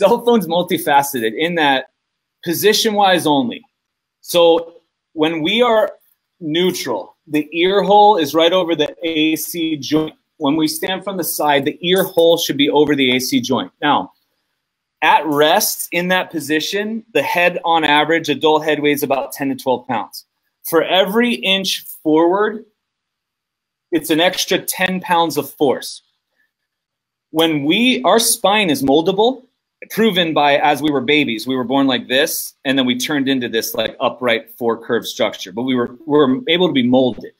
cell phone's multifaceted in that position-wise only. So when we are neutral, the ear hole is right over the AC joint. When we stand from the side, the ear hole should be over the AC joint. Now, at rest in that position, the head on average, adult head weighs about 10 to 12 pounds. For every inch forward, it's an extra 10 pounds of force. When our spine is moldable, proven by as we were babies, we were born like this, and then we turned into this like upright four curved structure, but we were able to be molded.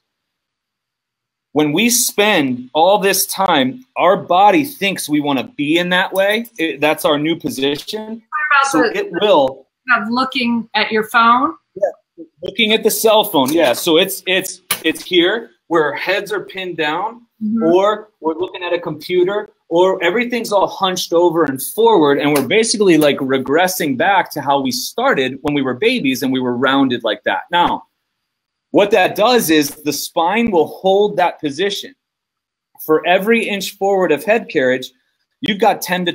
When we spend all this time, our body thinks we want to be in that way. That's our new position. So it will. Of looking at your phone? Yeah, looking at the cell phone. Yeah, so it's here where our heads are pinned down, or we're looking at a computer, or everything's all hunched over and forward, and we're basically like regressing back to how we started when we were babies and we were rounded like that. Now, what that does is the spine will hold that position. For every inch forward of head carriage, you've got 10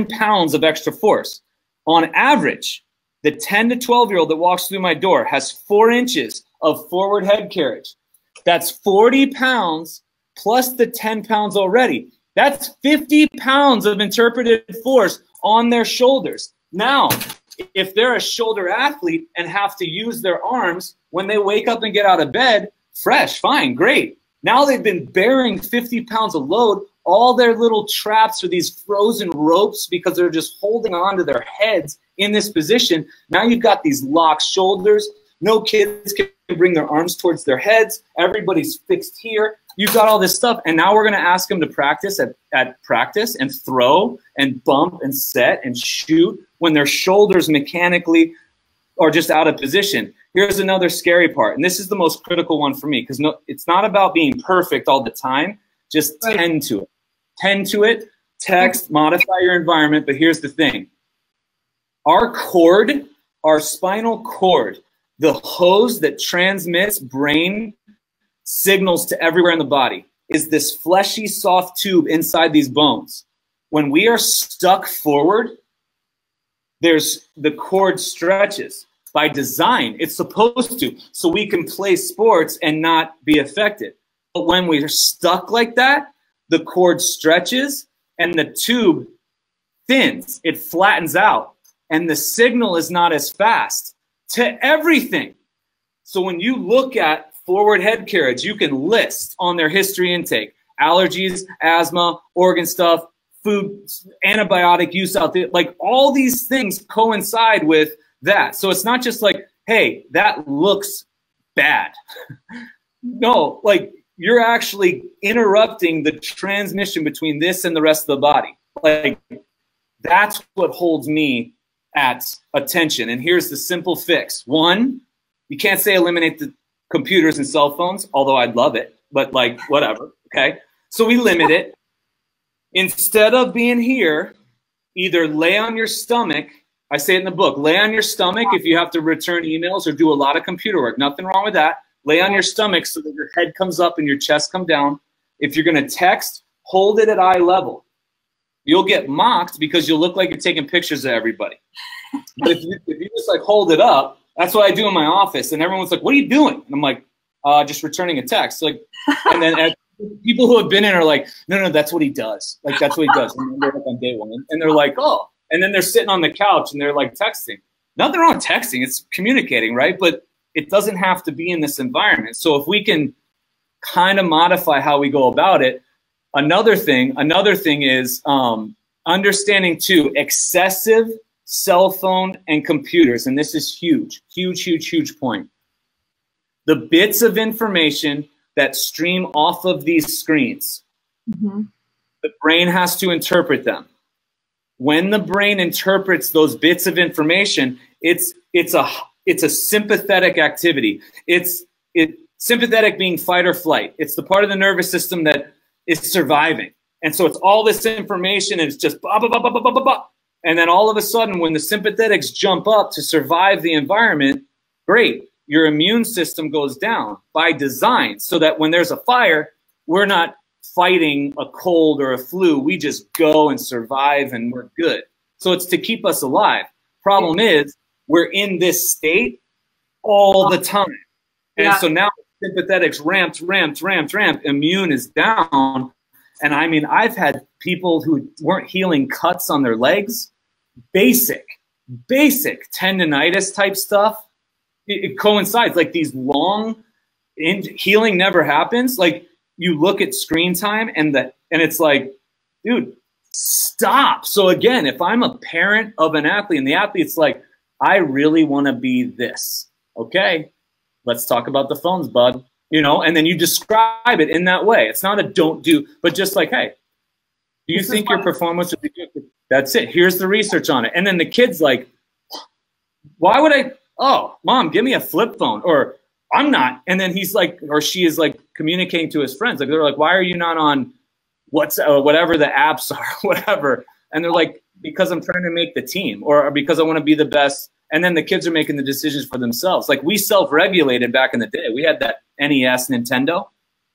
pounds of extra force. On average, the 10 to 12-year-old that walks through my door has 4 inches of forward head carriage. That's 40 pounds plus the 10 pounds already. That's 50 pounds of interpreted force on their shoulders. Now, if they're a shoulder athlete and have to use their arms when they wake up and get out of bed, fresh, fine, great. Now they've been bearing 50 pounds of load. All their little traps are these frozen ropes because they're just holding on to their heads in this position. Now you've got these locked shoulders. No kids can bring their arms towards their heads. Everybody's fixed here. You've got all this stuff, and now we're going to ask them to practice at practice and throw and bump and set and shoot when their shoulders mechanically are just out of position. Here's another scary part, and this is the most critical one for me because it's not about being perfect all the time. Just tend to it. Tend to it, text, modify your environment, but here's the thing. Our cord, our spinal cord, the hose that transmits brain signals to everywhere in the body, is this fleshy, soft tube inside these bones. When we are stuck forward, the cord stretches. By design, it's supposed to, so we can play sports and not be affected. But when we're stuck like that, the cord stretches and the tube thins, it flattens out, and the signal is not as fast to everything. So when you look at forward head carriage, you can list on their history intake, allergies, asthma, organ stuff, food, antibiotic use out there, like all these things coincide with that. So it's not just like, hey, that looks bad. No, like you're actually interrupting the transmission between this and the rest of the body. Like that's what holds me at attention. And here's the simple fix. One, you can't say eliminate the computers and cell phones, although I'd love it, but like whatever, okay? So we limit it. Instead of being here, either lay on your stomach. I say it in the book, lay on your stomach if you have to return emails or do a lot of computer work. Nothing wrong with that. Lay on your stomach so that your head comes up and your chest come down. If you're going to text, hold it at eye level. You'll get mocked because you'll look like you're taking pictures of everybody. But if you just like hold it up, that's what I do in my office. And everyone's like, what are you doing? And I'm like, just returning a text. Like, and then people who have been in are like, no, that's what he does. Like, that's what he does. And they're like on day one. And they're like, oh. And then they're sitting on the couch and they're like texting. Nothing wrong with texting. It's communicating, right? But it doesn't have to be in this environment. So if we can kind of modify how we go about it. Another thing is understanding too, excessive cell phone and computers. And this is huge, huge, huge, huge point. The bits of information that stream off of these screens, the brain has to interpret them. When the brain interprets those bits of information, it's a sympathetic activity. Sympathetic being fight or flight. It's the part of the nervous system that is surviving. And so it's all this information and it's just blah, blah, blah, blah, blah, blah, blah. And then all of a sudden when the sympathetics jump up to survive the environment, great, your immune system goes down by design so that when there's a fire, we're not fighting a cold or a flu. We just go and survive and we're good. So it's to keep us alive. Problem is, we're in this state all the time. And so now sympathetics ramped, immune is down. And I mean, I've had people who weren't healing cuts on their legs, basic tendonitis type stuff. It coincides, like these long, healing never happens. Like you look at screen time and it's like, dude, stop. So again, if I'm a parent of an athlete and the athlete's like, I really want to be this. Okay, let's talk about the phones, bud. You know, and then you describe it in that way. It's not a don't do, but just like, hey, do you think your performance would be good? That's it. Here's the research on it. And then the kid's like, why would I? Oh, mom, give me a flip phone. Or I'm not. And then he's like, or she is like communicating to his friends. Like, they're like, why are you not on whatever the apps are, whatever. And they're like, because I'm trying to make the team, or because I want to be the best. And then the kids are making the decisions for themselves. Like we self-regulated back in the day. We had that NES Nintendo.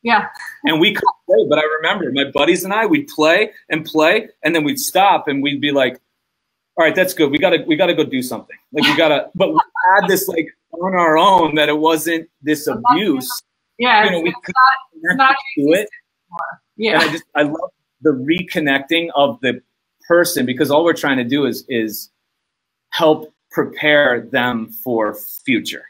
Yeah. And we could play, but I remember my buddies and I, we'd play, and then we'd stop and we'd be like, all right, that's good. We gotta go do something. Like but we had this like on our own, that it wasn't this abuse. Yeah. You know, we could not do it. Yeah. And I love the reconnecting of the person, because all we're trying to do is help prepare them for future.